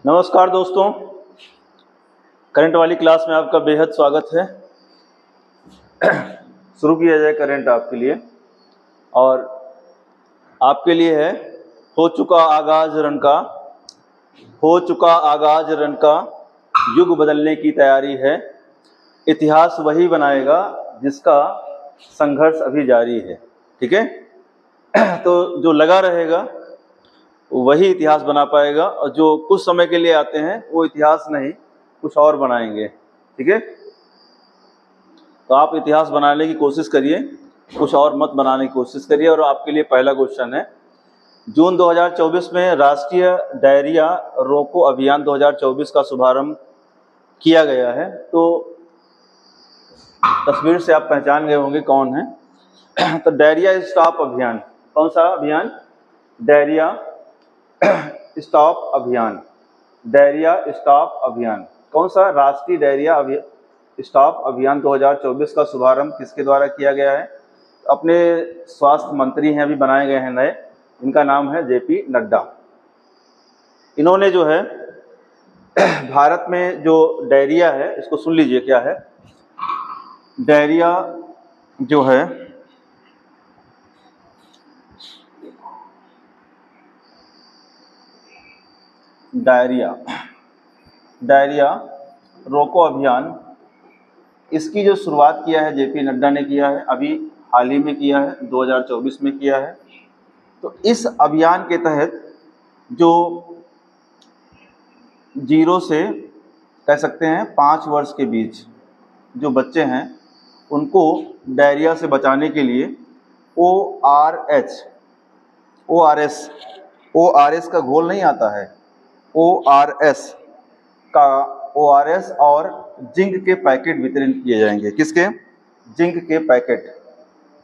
नमस्कार दोस्तों, करंट वाली क्लास में आपका बेहद स्वागत है। शुरू किया जाए करंट आपके लिए, और आपके लिए है हो चुका आगाज रन का युग बदलने की तैयारी है। इतिहास वही बनाएगा जिसका संघर्ष अभी जारी है। ठीक है, तो जो लगा रहेगा वही इतिहास बना पाएगा, और जो कुछ समय के लिए आते हैं वो इतिहास नहीं कुछ और बनाएंगे। ठीक है, तो आप इतिहास बनाने की कोशिश करिए, कुछ और मत बनाने की कोशिश करिए। और आपके लिए पहला क्वेश्चन है, जून 2024 में राष्ट्रीय डायरिया रोको अभियान 2024 का शुभारंभ किया गया है। तो तस्वीर से आप पहचान गए होंगे कौन है। तो डायरिया स्टॉप अभियान, कौन सा अभियान? डायरिया स्टॉप अभियान। डायरिया स्टॉप अभियान कौन सा? राष्ट्रीय डायरिया स्टॉप अभियान 2024 का शुभारंभ किसके द्वारा किया गया है? अपने स्वास्थ्य मंत्री हैं, अभी बनाए गए हैं नए, इनका नाम है जेपी नड्डा। इन्होंने जो है भारत में जो डायरिया है, इसको सुन लीजिए क्या है। डायरिया जो है डायरिया रोको अभियान, इसकी जो शुरुआत किया है जेपी नड्डा ने किया है, अभी हाल ही में किया है, 2024 में किया है। तो इस अभियान के तहत जो 0 से कह सकते हैं 5 वर्ष के बीच जो बच्चे हैं उनको डायरिया से बचाने के लिए ORS का घोल नहीं आता है, ORS और जिंक के पैकेट वितरण किए जाएंगे। किसके? जिंक के पैकेट।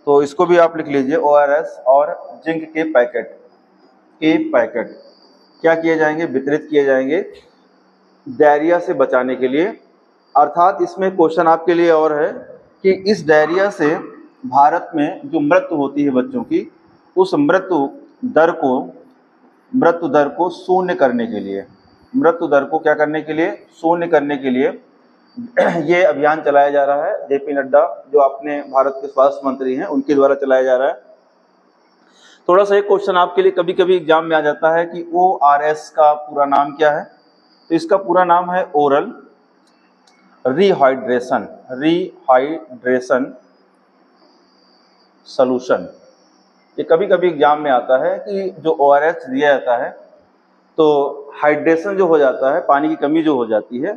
तो इसको भी आप लिख लीजिए, ORS और जिंक के पैकेट क्या किए जाएंगे? वितरित किए जाएंगे डायरिया से बचाने के लिए। अर्थात इसमें क्वेश्चन आपके लिए और है कि इस डायरिया से भारत में जो मृत्यु होती है बच्चों की, उस मृत्यु दर को शून्य करने के लिए, मृत्यु दर को क्या करने के लिए? शून्य करने के लिए ये अभियान चलाया जा रहा है। जेपी नड्डा जो अपने भारत के स्वास्थ्य मंत्री हैं, उनके द्वारा चलाया जा रहा है। थोड़ा सा एक क्वेश्चन आपके लिए कभी कभी एग्जाम में आ जाता है कि ORS का पूरा नाम क्या है? तो इसका पूरा नाम है ओरल रिहाइड्रेशन सॉल्यूशन। ये कभी कभी एग्जाम में आता है कि जो ORS दिया जाता है तो हाइड्रेशन जो हो जाता है, पानी की कमी जो हो जाती है,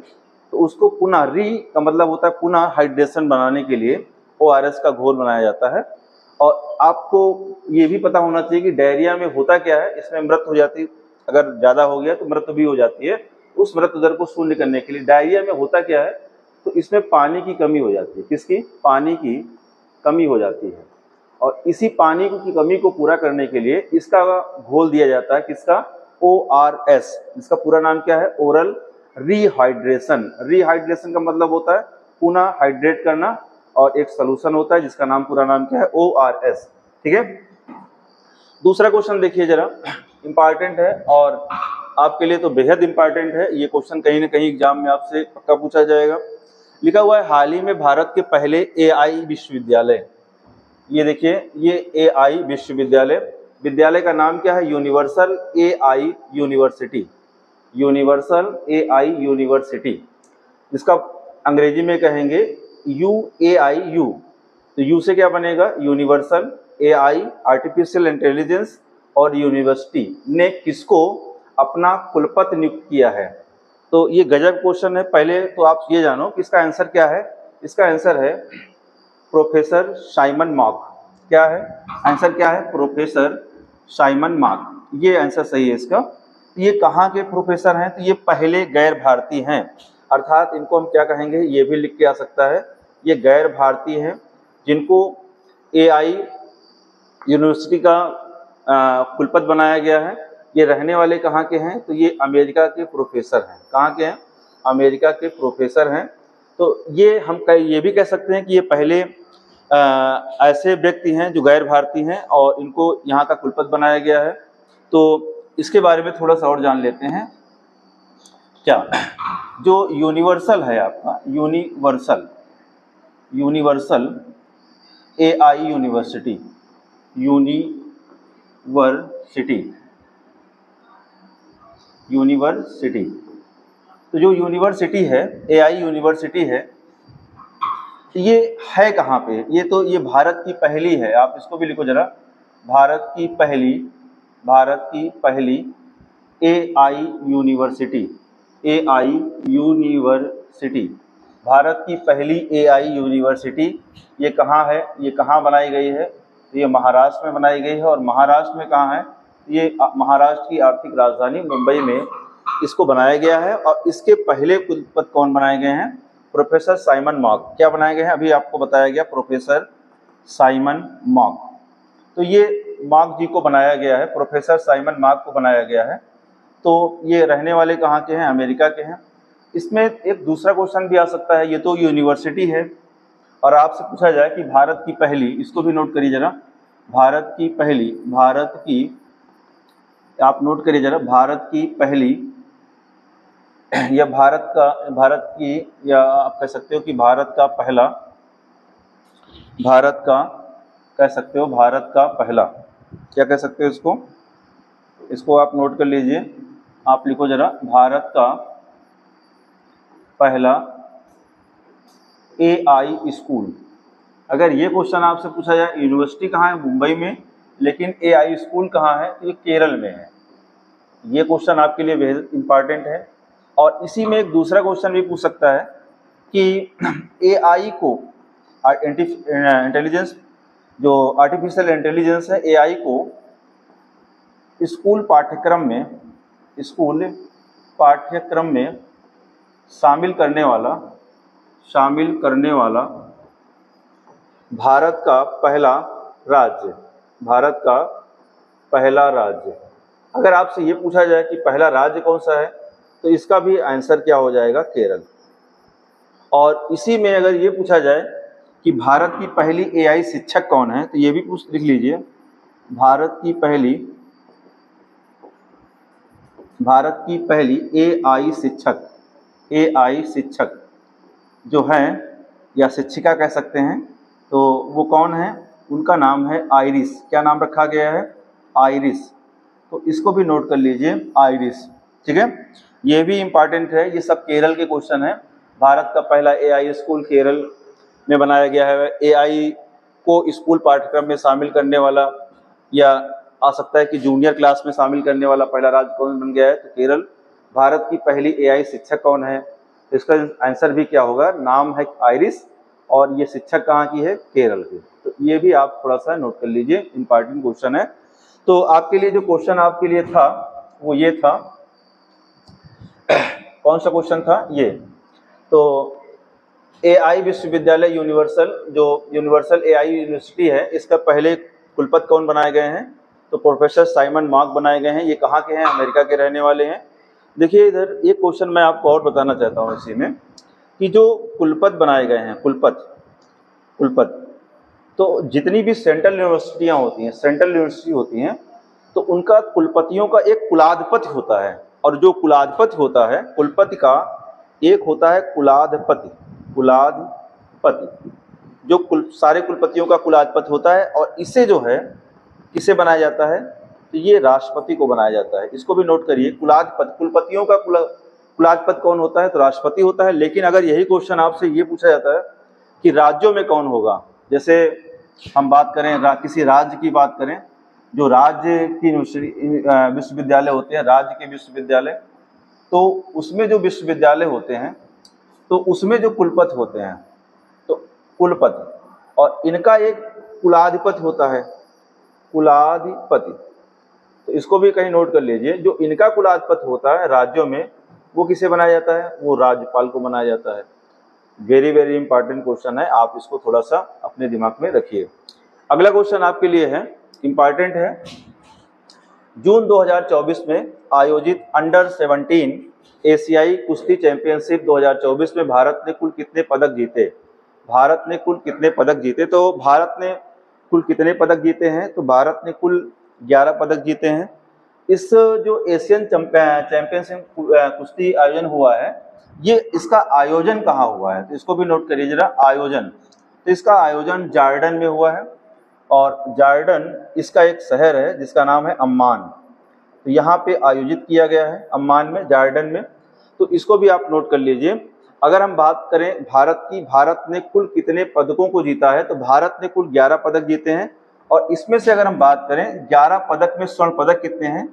तो उसको पुनः का मतलब होता है पुनः हाइड्रेशन बनाने के लिए ORS का घोल बनाया जाता है। और आपको ये भी पता होना चाहिए कि डायरिया में होता क्या है। इसमें मृत्यु हो जाती है, अगर ज़्यादा हो गया तो मृत्यु भी हो जाती है। उस मृत्यु दर को शून्य करने के लिए डायरिया में होता क्या है, तो इसमें पानी की कमी हो जाती है। किसकी? पानी की कमी हो जाती है, और इसी पानी की कमी को पूरा करने के लिए इसका घोल दिया जाता है। किसका? ORS। इसका पूरा नाम क्या है? ओरल रिहाइड्रेशन का मतलब होता है पुनः हाइड्रेट करना, और एक सॉल्यूशन होता है जिसका नाम पूरा नाम क्या है? ORS। ठीक है, दूसरा क्वेश्चन देखिए जरा, इंपॉर्टेंट है और आपके लिए तो बेहद इंपॉर्टेंट है। ये क्वेश्चन कहीं ना कहीं एग्जाम में आपसे पक्का पूछा जाएगा। लिखा हुआ है, हाल ही में भारत के पहले AI विश्वविद्यालय। ये देखिए, ये AI विद्यालय का नाम क्या है? यूनिवर्सल AI यूनिवर्सिटी, जिसका अंग्रेजी में कहेंगे UAIU। तो यू से क्या बनेगा? यूनिवर्सल AI आर्टिफिशियल इंटेलिजेंस और यूनिवर्सिटी ने किसको अपना कुलपति नियुक्त किया है? तो ये गजब क्वेश्चन है। पहले तो आप ये जानो कि इसका आंसर क्या है। इसका आंसर है प्रोफेसर साइमन मॉक। क्या है आंसर? क्या है? प्रोफेसर साइमन मॉक, ये आंसर सही है इसका। ये कहाँ के प्रोफेसर हैं? तो ये पहले गैर भारतीय हैं, अर्थात इनको हम क्या कहेंगे, ये भी लिख के आ सकता है, ये गैर भारतीय हैं जिनको AI यूनिवर्सिटी का कुलपति बनाया गया है। ये रहने वाले कहाँ के हैं? तो ये अमेरिका के प्रोफेसर हैं। कहाँ के हैं? अमेरिका के प्रोफेसर हैं। तो ये हम ये भी कह सकते हैं कि ये पहले ऐसे व्यक्ति हैं जो गैर भारतीय हैं और इनको यहाँ का कुलपति बनाया गया है। तो इसके बारे में थोड़ा सा और जान लेते हैं। क्या जो यूनिवर्सल है आपका, यूनिवर्सल AI यूनिवर्सिटी, यूनिवर्सिटी। तो जो यूनिवर्सिटी है, AI यूनिवर्सिटी है, ये है कहाँ पे? ये भारत की पहली है, आप इसको भी लिखो जरा, भारत की पहली AI यूनिवर्सिटी, भारत की पहली AI यूनिवर्सिटी। ये कहाँ है, ये कहाँ बनाई गई है? तो ये महाराष्ट्र में बनाई गई है। और महाराष्ट्र में कहाँ है? ये महाराष्ट्र की आर्थिक राजधानी मुंबई में इसको बनाया गया है। और इसके पहले कुलपति कौन बनाए गए हैं? Professor Simon mock. क्या बनाए गए हैं? अभी आपको बताया गया, प्रोफेसर साइमन मॉक। तो ये मॉक जी को बनाया गया है, प्रोफेसर साइमन मॉक को बनाया गया है। तो ये रहने वाले कहाँ के हैं? अमेरिका के हैं। इसमें एक दूसरा क्वेश्चन भी आ सकता है, ये तो यूनिवर्सिटी है और आपसे पूछा जाए कि भारत की पहली, इसको भी नोट करिए जरा, भारत की, आप नोट करिए जरा, भारत की पहली, या भारत की, या आप कह सकते हो कि भारत का पहला, कह सकते हो भारत का पहला, क्या कह सकते हो इसको आप नोट कर लीजिए। आप लिखो जरा, भारत का पहला AI स्कूल। अगर ये क्वेश्चन आपसे पूछा जाए, यूनिवर्सिटी कहाँ है? मुंबई में, लेकिन AI स्कूल कहाँ है? ये केरल में है। ये क्वेश्चन आपके लिए बेहद इंपॉर्टेंट है। और इसी में एक दूसरा क्वेश्चन भी पूछ सकता है कि AI को, इंटेलिजेंस, जो आर्टिफिशियल इंटेलिजेंस है, AI को स्कूल पाठ्यक्रम में शामिल करने वाला भारत का पहला राज्य। अगर आपसे ये पूछा जाए कि पहला राज्य कौन सा है, तो इसका भी आंसर क्या हो जाएगा? केरल। और इसी में अगर ये पूछा जाए कि भारत की पहली AI शिक्षक कौन है, तो ये भी लिख लीजिए, भारत की पहली AI शिक्षक जो हैं, या शिक्षिका कह सकते हैं, तो वो कौन है? उनका नाम है आइरिस। क्या नाम रखा गया है? आइरिस। तो इसको भी नोट कर लीजिए, आइरिस। ठीक है, ये भी इम्पॉर्टेंट है। ये सब केरल के क्वेश्चन है। भारत का पहला AI स्कूल केरल में बनाया गया है। AI को स्कूल पाठ्यक्रम में शामिल करने वाला, या आ सकता है कि जूनियर क्लास में शामिल करने वाला पहला राज्य कौन बन गया है? तो केरल। भारत की पहली AI शिक्षक कौन है? तो इसका आंसर भी क्या होगा? नाम है आइरिस, और ये शिक्षक कहाँ की है? केरल की। तो ये भी आप थोड़ा सा नोट कर लीजिए, इंपॉर्टेंट क्वेश्चन है। तो आपके लिए जो क्वेश्चन आपके लिए था वो ये था, कौन सा क्वेश्चन था ये? तो AI विश्वविद्यालय यूनिवर्सल AI यूनिवर्सिटी है, इसका पहले कुलपति कौन बनाए गए हैं? तो प्रोफेसर साइमन मॉक बनाए गए हैं। ये कहाँ के हैं? अमेरिका के रहने वाले हैं। देखिए इधर एक क्वेश्चन मैं आपको और बताना चाहता हूँ इसी में, कि जो कुलपति बनाए गए हैं, कुलपति, तो जितनी भी सेंट्रल यूनिवर्सिटी होती हैं, तो उनका कुलपतियों का एक कुलाधिपति होता है। और जो कुलाधिपति होता है, कुलपति का एक होता है कुलाधिपति, जो सारे कुलपतियों का कुलाधिपति होता है। और इसे जो है किसे बनाया जाता है? तो ये राष्ट्रपति को बनाया जाता है। इसको भी नोट करिए, कुलाधिपति, कुलपतियों का कुलाधिपति कौन होता है? तो राष्ट्रपति होता है। लेकिन अगर यही क्वेश्चन आपसे ये पूछा जाता है कि राज्यों में कौन होगा, जैसे हम बात करें किसी राज्य की बात करें, जो राज्य की विश्वविद्यालय होते हैं, राज्य के विश्वविद्यालय, तो उसमें जो विश्वविद्यालय होते हैं, तो उसमें जो कुलपति होते हैं, तो कुलपति, और इनका एक कुलाधिपति होता है, कुलाधिपति। तो इसको भी कहीं नोट कर लीजिए, जो इनका कुलाधिपति होता है राज्यों में, वो किसे बनाया जाता है? वो राज्यपाल को बनाया जाता है। वेरी वेरी इंपॉर्टेंट क्वेश्चन है, आप इसको थोड़ा सा अपने दिमाग में रखिए। अगला क्वेश्चन आपके लिए है, इंपॉर्टेंट है। जून 2024 में आयोजित अंडर 17 एशियाई कुश्ती चैंपियनशिप 2024 में भारत ने कुल कितने पदक जीते? तो भारत ने कुल कितने पदक जीते हैं? तो भारत ने कुल 11 पदक जीते हैं। इस जो एशियन चैंपियनशिप कुश्ती आयोजन हुआ है, ये इसका आयोजन कहाँ हुआ है, तो इसको भी नोट करिए जरा, आयोजन। तो इसका आयोजन जॉर्डन में हुआ है, और जॉर्डन इसका एक शहर है जिसका नाम है अम्मान। तो यहाँ पे आयोजित किया गया है अम्मान में, जॉर्डन में। तो इसको भी आप नोट कर लीजिए। अगर हम बात करें भारत की, भारत ने कुल कितने पदकों को जीता है, तो भारत ने कुल 11 पदक जीते हैं, और इसमें से अगर हम बात करें 11 पदक में स्वर्ण पदक कितने हैं,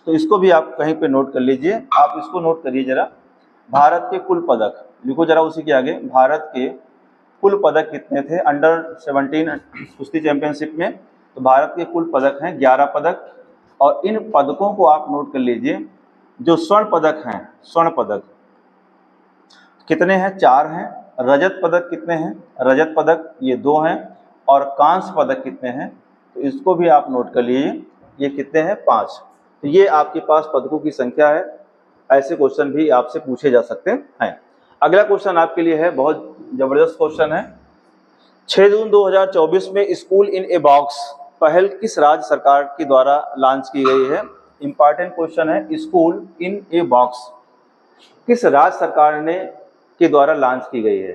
तो इसको भी आप कहीं पे नोट कर लीजिए। आप इसको नोट करिए जरा, भारत के कुल पदक लिखो जरा उसी के आगे, भारत के कुल पदक कितने थे अंडर 17 कुश्ती चैंपियनशिप में, तो भारत के कुल पदक हैं 11 पदक। और इन पदकों को आप नोट कर लीजिए। जो स्वर्ण पदक हैं, स्वर्ण पदक कितने हैं, 4 हैं। रजत पदक कितने हैं, रजत पदक ये 2 हैं। और कांस्य पदक कितने हैं, तो इसको भी आप नोट कर लीजिए, ये कितने हैं, 5। तो ये आपके पास पदकों की संख्या है। ऐसे क्वेश्चन भी आपसे पूछे जा सकते हैं। अगला क्वेश्चन आपके लिए है, बहुत जबरदस्त क्वेश्चन है। 6 जून 2024 में स्कूल इन ए बॉक्स पहल किस राज्य सरकार के द्वारा लॉन्च की गई है। इंपॉर्टेंट क्वेश्चन है, स्कूल इन ए बॉक्स किस राज्य सरकार ने के द्वारा लॉन्च की गई है।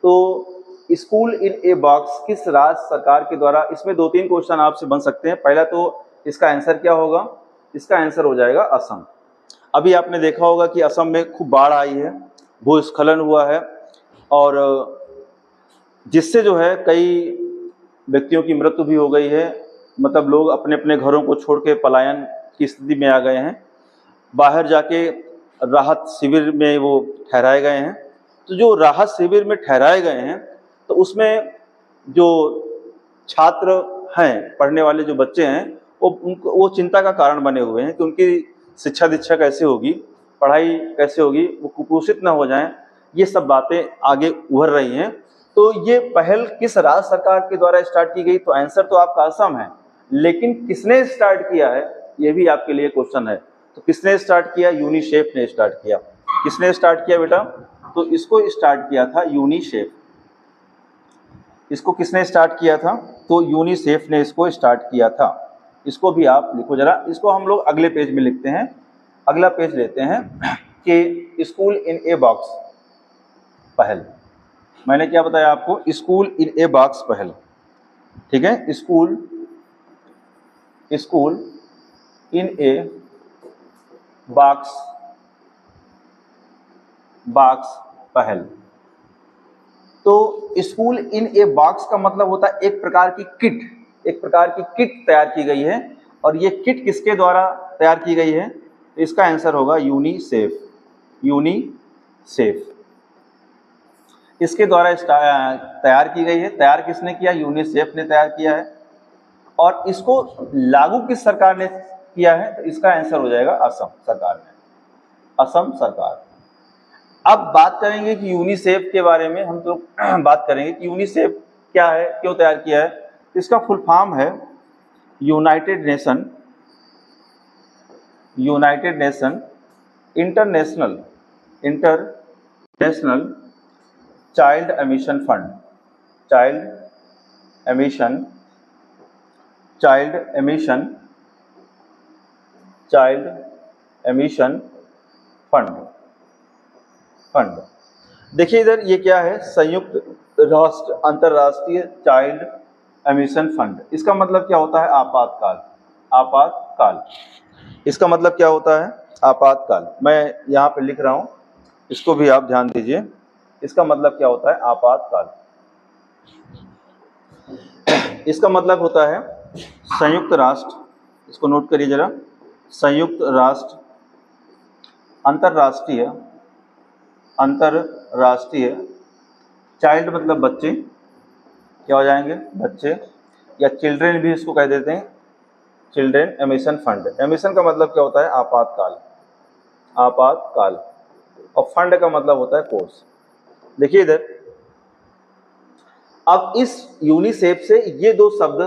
तो स्कूल इन ए बॉक्स किस राज्य सरकार के द्वारा, इसमें 2-3 क्वेश्चन आपसे बन सकते हैं। पहला तो इसका आंसर क्या होगा, इसका आंसर हो जाएगा असम। अभी आपने देखा होगा कि असम में खूब बाढ़ आई है, भूस्खलन हुआ है, और जिससे जो है कई व्यक्तियों की मृत्यु भी हो गई है। मतलब लोग अपने अपने घरों को छोड़ के पलायन की स्थिति में आ गए हैं, बाहर जाके राहत शिविर में वो ठहराए गए हैं। तो जो राहत शिविर में ठहराए गए हैं, तो उसमें जो छात्र हैं, पढ़ने वाले जो बच्चे हैं, वो चिंता का कारण बने हुए हैं कि उनकी शिक्षा दीक्षा कैसे होगी, पढ़ाई कैसे होगी, वो कुपोषित ना हो जाएं। ये सब बातें आगे उभर रही हैं। तो ये पहल किस राज्य सरकार के द्वारा स्टार्ट की गई, तो आंसर तो आपका असम है, लेकिन किसने स्टार्ट किया है, ये भी आपके लिए क्वेश्चन है। तो किसने स्टार्ट किया, यूनिसेफ ने स्टार्ट किया। किसने स्टार्ट किया बेटा, तो इसको स्टार्ट किया था यूनिसेफ। इसको किसने स्टार्ट किया था, तो यूनिसेफ ने इसको स्टार्ट किया था। इसको भी आप लिखो जरा। इसको हम लोग अगले पेज में लिखते हैं। अगला पेज लेते हैं कि स्कूल इन ए बॉक्स पहल। मैंने क्या बताया आपको, स्कूल इन ए बॉक्स पहल, ठीक है। स्कूल इन ए बॉक्स पहल। तो स्कूल इन ए बॉक्स का मतलब होता है एक प्रकार की किट, एक प्रकार की किट तैयार की गई है। और ये किट किसके द्वारा तैयार की गई है, तो इसका आंसर होगा यूनिसेफ। यूनिसेफ इसके द्वारा तैयार की गई है। तैयार किसने किया, यूनिसेफ ने तैयार किया है। और इसको लागू किस सरकार ने किया है, तो इसका आंसर हो जाएगा असम सरकार ने, असम सरकार। अब बात करेंगे कि यूनिसेफ के बारे में, हम तो बात करेंगे कि यूनिसेफ क्या है, क्यों तैयार किया है। इसका फुल फॉर्म है United nation international child emission fund. Child emission fund. देखिए इधर ये क्या है, संयुक्त राष्ट्र अंतर्राष्ट्रीय चाइल्ड एमिशन फंड। इसका मतलब क्या होता है, आपातकाल। इसका मतलब क्या होता है, आपातकाल। मैं यहाँ पे लिख रहा हूँ, इसको भी आप ध्यान दीजिए। इसका मतलब क्या होता है, आपातकाल। इसका मतलब होता है संयुक्त राष्ट्र, इसको नोट करिए जरा, संयुक्त राष्ट्र अंतरराष्ट्रीय चाइल्ड मतलब बच्चे, क्या हो जाएंगे, बच्चे, या चिल्ड्रेन भी इसको कह देते हैं, चिल्ड्रेन एमिशन फंड। एमिशन का मतलब क्या होता है, आपातकाल। और फंड का मतलब होता है कोर्स। देखिए इधर, अब इस यूनिसेफ से ये 2 शब्द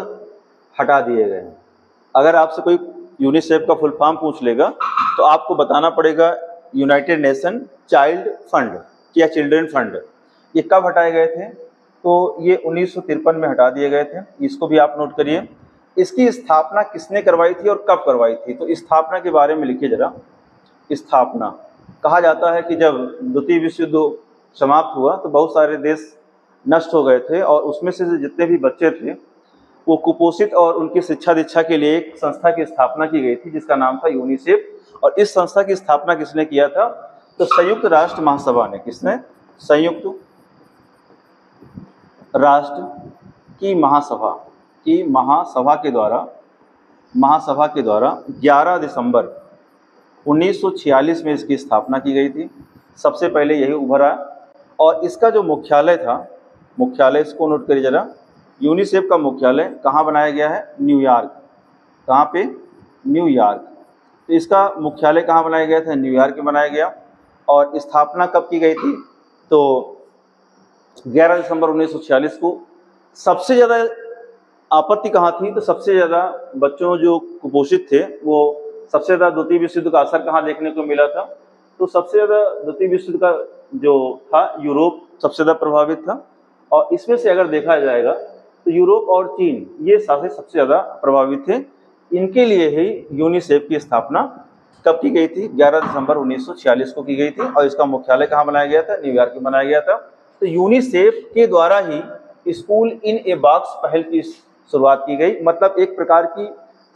हटा दिए गए हैं। अगर आपसे कोई यूनिसेफ का फुल फॉर्म पूछ लेगा, तो आपको बताना पड़ेगा यूनाइटेड नेशन चाइल्ड फंड या चिल्ड्रन फंड। ये कब हटाए गए थे, तो ये 1953 में हटा दिए गए थे। इसको भी आप नोट करिए। इसकी स्थापना किसने करवाई थी और कब करवाई थी? तो स्थापना के बारे में लिखिए जरा। स्थापना कहा जाता है कि जब द्वितीय विश्व युद्ध समाप्त हुआ तो बहुत सारे देश नष्ट हो गए थे और उसमें से जितने भी बच्चे थे वो कुपोषित और उनकी शिक्षा दीक्षा के लिए एक संस्था की स्थापना की गई थी जिसका नाम था यूनिसेफ। और इस संस्था की स्थापना किसने किया था? तो संयुक्त राष्ट्र महासभा ने। किसने? संयुक्त राष्ट्र की महासभा के द्वारा 11 दिसंबर 1946 में इसकी स्थापना की गई थी। सबसे पहले यही उभरा और इसका जो मुख्यालय था, मुख्यालय इसको नोट करिए जरा। यूनिसेफ का मुख्यालय कहाँ बनाया गया है? न्यूयॉर्क। कहाँ पे? न्यूयॉर्क। तो इसका मुख्यालय कहाँ बनाया गया था? न्यूयॉर्क में बनाया गया। और स्थापना कब की गई थी? तो 11 दिसंबर 1946 को। सबसे ज़्यादा आपत्ति कहाँ थी? तो सबसे ज़्यादा बच्चों जो कुपोषित थे वो सबसे ज़्यादा द्वितीय विश्व युद्ध का असर कहाँ देखने को मिला था? तो सबसे ज़्यादा द्वितीय विश्व युद्ध का जो था यूरोप सबसे ज़्यादा प्रभावित था। और इसमें से अगर देखा जाएगा तो यूरोप और चीन ये सबसे ज़्यादा प्रभावित थे। इनके लिए ही यूनिसेफ की स्थापना कब की गई थी? 11 दिसंबर 1946 को की गई थी। और इसका मुख्यालय कहाँ बनाया गया था? न्यूयॉर्क में बनाया गया था। तो यूनिसेफ के द्वारा ही स्कूल इन ए बॉक्स पहल की शुरुआत की गई। मतलब एक प्रकार की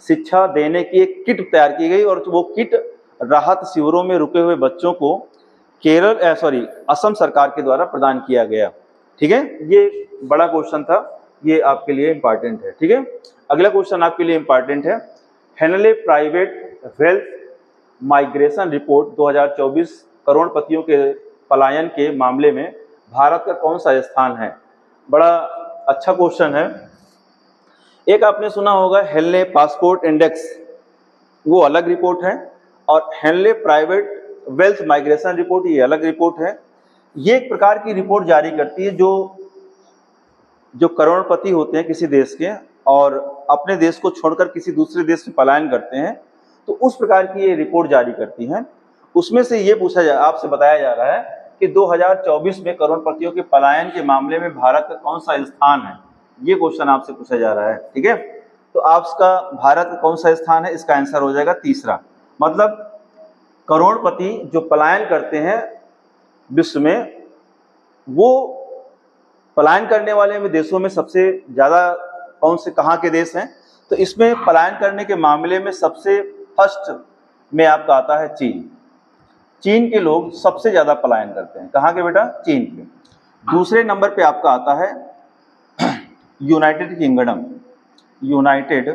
शिक्षा देने की एक किट तैयार की गई और वो किट राहत शिविरों में रुके हुए बच्चों को असम सरकार के द्वारा प्रदान किया गया। ठीक है, ये बड़ा क्वेश्चन था, ये आपके लिए इंपॉर्टेंट है। ठीक है, अगला क्वेश्चन आपके लिए इंपॉर्टेंट है। Henley private wealth migration report 2024 करोड़पतियों के पलायन के मामले में भारत का कौन सा स्थान है? बड़ा अच्छा क्वेश्चन है। एक आपने सुना होगा हेनले पासपोर्ट इंडेक्स, वो अलग रिपोर्ट है, और Henley private wealth migration report ये अलग रिपोर्ट है। ये एक प्रकार की रिपोर्ट जारी करती है जो करोड़पति होते हैं किसी देश के और अपने देश को छोड़कर किसी दूसरे देश में पलायन करते हैं, तो उस प्रकार की ये रिपोर्ट जारी करती हैं। उसमें से ये आपसे बताया जा रहा है कि 2024 में करोड़पतियों के पलायन के मामले में भारत का कौन सा स्थान है, ये क्वेश्चन आपसे पूछा जा रहा है। ठीक है, तो आपका भारत का कौन सा स्थान है, इसका आंसर हो जाएगा तीसरा। मतलब करोड़पति जो पलायन करते हैं विश्व में, वो पलायन करने वाले में देशों में सबसे ज़्यादा कहाँ के देश हैं? तो इसमें पलायन करने के मामले में सबसे फर्स्ट में आपका आता है चीन। चीन के लोग सबसे ज़्यादा पलायन करते हैं। कहाँ के बेटा? चीन के। दूसरे नंबर पे आपका आता है यूनाइटेड किंगडम। यूनाइटेड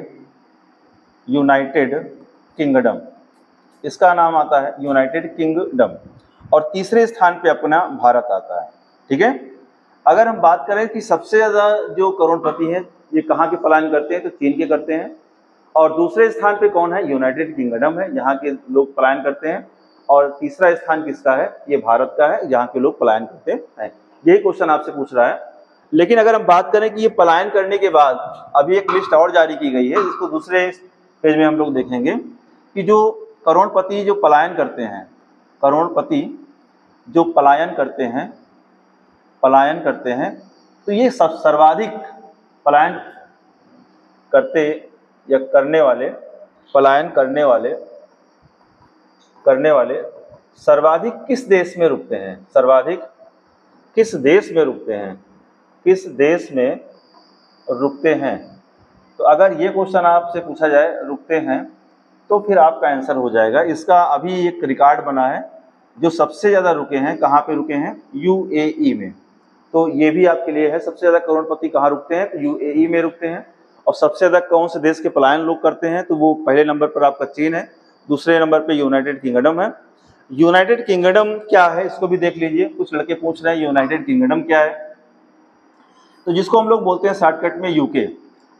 किंगडम, इसका नाम आता है यूनाइटेड किंगडम। और तीसरे स्थान पे अपना भारत आता है। ठीक है, अगर हम बात करें कि सबसे ज़्यादा जो करोड़पति हैं ये कहाँ के पलायन करते हैं, तो चीन के करते हैं। और दूसरे स्थान पे कौन है? यूनाइटेड किंगडम है, यहाँ के लोग पलायन करते हैं। और तीसरा स्थान किसका है? ये भारत का है, जहाँ के लोग पलायन करते हैं। यही क्वेश्चन आपसे पूछ रहा है। लेकिन अगर हम बात करें कि ये पलायन करने के बाद अभी एक लिस्ट और जारी की गई है, जिसको दूसरे पेज में हम लोग देखेंगे कि जो करोड़पति जो पलायन करते हैं, करोड़पति जो पलायन करते हैं, तो ये सर्वाधिक पलायन करते या करने वाले सर्वाधिक किस देश में रुकते हैं? सर्वाधिक किस देश में रुकते हैं? किस देश में रुकते हैं? तो अगर ये क्वेश्चन आपसे पूछा जाए रुकते हैं, तो फिर आपका आंसर हो जाएगा। इसका अभी एक रिकॉर्ड बना है, जो सबसे ज़्यादा रुके हैं, कहाँ पे रुके हैं? यूएई में। तो ये भी आपके लिए है, सबसे ज़्यादा करोड़पति कहाँ रुकते हैं? तो यूएई में रुकते हैं। और सबसे ज़्यादा कौन से देश के पलायन लोग करते हैं? तो वो पहले नंबर पर आपका चीन है, दूसरे नंबर पर यूनाइटेड किंगडम है। यूनाइटेड किंगडम क्या है, इसको भी देख लीजिए। कुछ लड़के पूछ रहे हैं यूनाइटेड किंगडम क्या है, तो जिसको हम लोग बोलते हैं शॉर्टकट में यूके।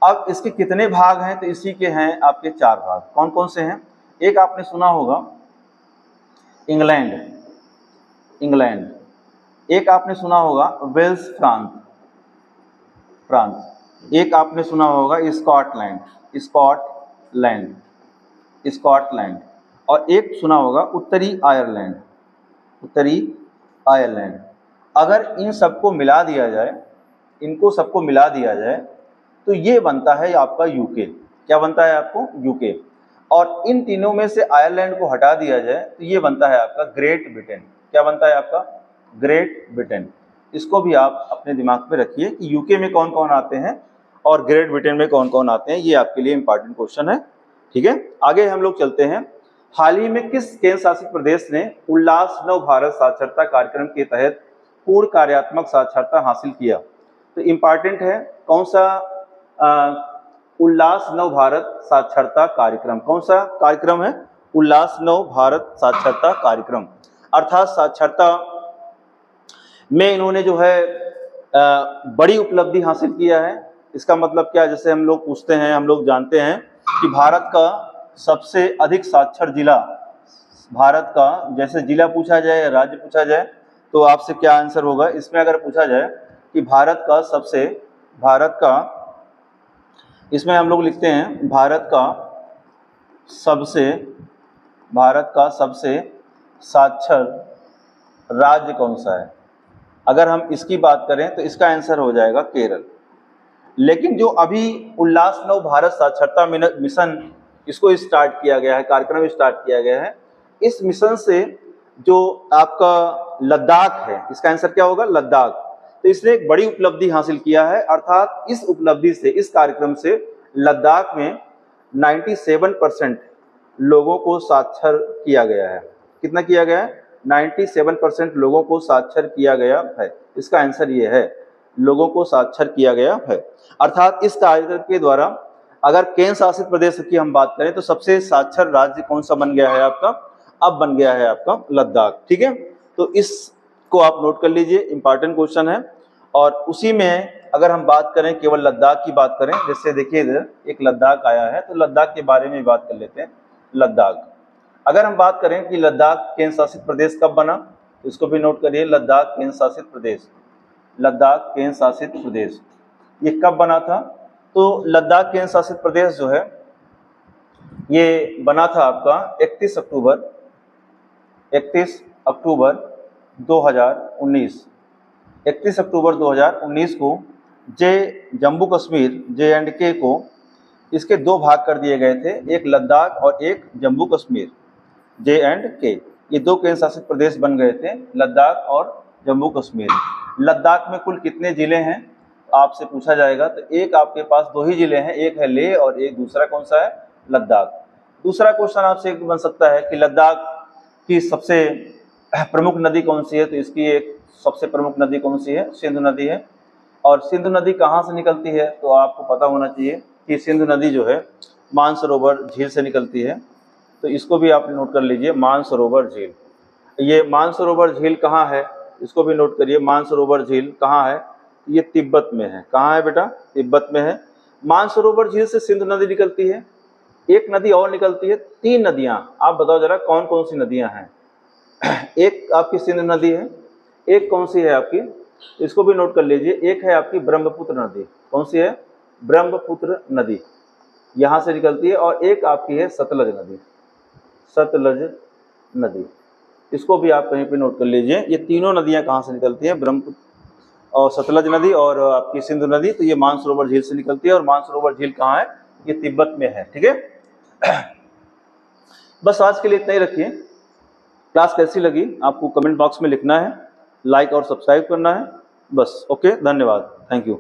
अब इसके कितने भाग हैं? तो इसी के हैं आपके 4 भाग। कौन कौन से हैं? एक आपने सुना होगा इंग्लैंड, एक आपने सुना होगा वेल्स प्रांत, एक आपने सुना होगा स्कॉटलैंड, और एक सुना होगा उत्तरी आयरलैंड। अगर इन सबको मिला दिया जाए, तो ये बनता है आपका यूके। क्या बनता है आपको, यूके। और इन तीनों में से आयरलैंड को हटा दिया जाए तो ये बनता है आपका ग्रेट ब्रिटेन। क्या बनता है आपका, ग्रेट ब्रिटेन। इसको भी आप अपने दिमाग में रखिए कि यूके में कौन कौन आते हैं और ग्रेट ब्रिटेन में कौन कौन आते हैं, ये आपके लिए इंपॉर्टेंट क्वेश्चन है। ठीक है, आगे हम लोग चलते हैं। हाल ही में किस केंद्र शासित प्रदेश ने उल्लास नव भारत साक्षरता कार्यक्रम के तहत पूर्ण कार्यात्मक साक्षरता हासिल किया? तो इंपॉर्टेंट है, कौन सा उल्लास नव भारत साक्षरता कार्यक्रम, कौन सा कार्यक्रम है, उल्लास नव भारत साक्षरता कार्यक्रम। अर्थात साक्षरता में इन्होंने जो है बड़ी उपलब्धि हासिल किया है। इसका मतलब क्या, जैसे हम लोग पूछते हैं, हम लोग जानते हैं कि भारत का सबसे अधिक साक्षर जिला, भारत का जैसे जिला पूछा जाए, राज्य पूछा जाए, तो आपसे क्या आंसर होगा इसमें? अगर पूछा जाए कि भारत का इसमें हम लोग लिखते हैं भारत का सबसे साक्षर राज्य कौन सा है? अगर हम इसकी बात करें तो इसका आंसर हो जाएगा केरल। लेकिन जो अभी उल्लास नव भारत साक्षरता मिशन इसको स्टार्ट किया गया है, कार्यक्रम स्टार्ट किया गया है, इस मिशन से जो आपका लद्दाख है, इसका आंसर क्या होगा, लद्दाख। तो इसने एक बड़ी उपलब्धि हासिल किया है। अर्थात इस उपलब्धि से, इस कार्यक्रम से लद्दाख में 97% लोगों को साक्षर किया गया है। कितना किया गया है? 97% लोगों को साक्षर किया गया है। इसका आंसर ये है, लोगों को साक्षर किया गया है। अर्थात इस कार्यक्रम के द्वारा अगर केंद्र शासित प्रदेश की हम बात करें तो सबसे साक्षर राज्य कौन सा बन गया है आपका? अब बन गया है आपका लद्दाख। ठीक है, तो इसको आप नोट कर लीजिए, इंपॉर्टेंट क्वेश्चन है। और उसी में अगर हम बात करें, केवल लद्दाख की बात करें, जैसे देखिए इधर एक लद्दाख आया है, तो लद्दाख के बारे में बात कर लेते हैं। लद्दाख, अगर हम बात करें कि लद्दाख केंद्र शासित प्रदेश कब बना, तो इसको भी नोट करिए, लद्दाख केंद्र शासित प्रदेश, लद्दाख केंद्र शासित प्रदेश ये कब बना था? तो लद्दाख केंद्र शासित प्रदेश जो है ये बना था आपका 31 अक्टूबर 2019। 31 अक्टूबर 2019 को जम्मू कश्मीर JNK को इसके दो भाग कर दिए गए थे, एक लद्दाख और एक जम्मू कश्मीर JNK। ये दो केंद्र शासित प्रदेश बन गए थे, लद्दाख और जम्मू कश्मीर। लद्दाख में कुल कितने जिले हैं आपसे पूछा जाएगा, तो एक आपके पास दो ही जिले हैं, एक है लेह और एक दूसरा कौन सा है, लद्दाख। दूसरा क्वेश्चन आपसे एक बन सकता है कि लद्दाख की सबसे प्रमुख नदी कौन सी है, तो इसकी एक सबसे प्रमुख नदी कौन सी है, सिंधु नदी है। और सिंधु नदी कहाँ से निकलती है, तो आपको पता होना चाहिए कि सिंधु नदी जो है मानसरोवर झील से निकलती है। तो इसको भी आप नोट कर लीजिए, मानसरोवर झील। ये मानसरोवर झील कहाँ है, इसको भी नोट करिए, मानसरोवर झील कहाँ है, ये तिब्बत में है। कहाँ है बेटा, तिब्बत में है। मानसरोवर झील से सिंधु नदी निकलती है, एक नदी और निकलती है, तीन नदियां। आप बताओ जरा कौन कौन सी नदियां हैं? एक आपकी सिंधु नदी है, एक कौन सी है आपकी, इसको भी नोट कर लीजिए, एक है आपकी ब्रह्मपुत्र नदी। कौन सी है? ब्रह्मपुत्र नदी यहाँ से निकलती है। और एक आपकी है सतलज नदी, सतलज नदी। इसको भी आप कहीं पे नोट कर लीजिए। ये तीनों नदियां कहाँ से निकलती हैं, ब्रह्मपुत्र और सतलज नदी और आपकी सिंधु नदी। तो ये मानसरोवर झील से निकलती है, और मानसरोवर झील कहाँ है, ये तिब्बत में है। ठीक है, बस आज के लिए इतना ही रखिए। क्लास कैसी लगी आपको कमेंट बॉक्स में लिखना है, लाइक और सब्सक्राइब करना है बस। ओके, धन्यवाद, थैंक यू।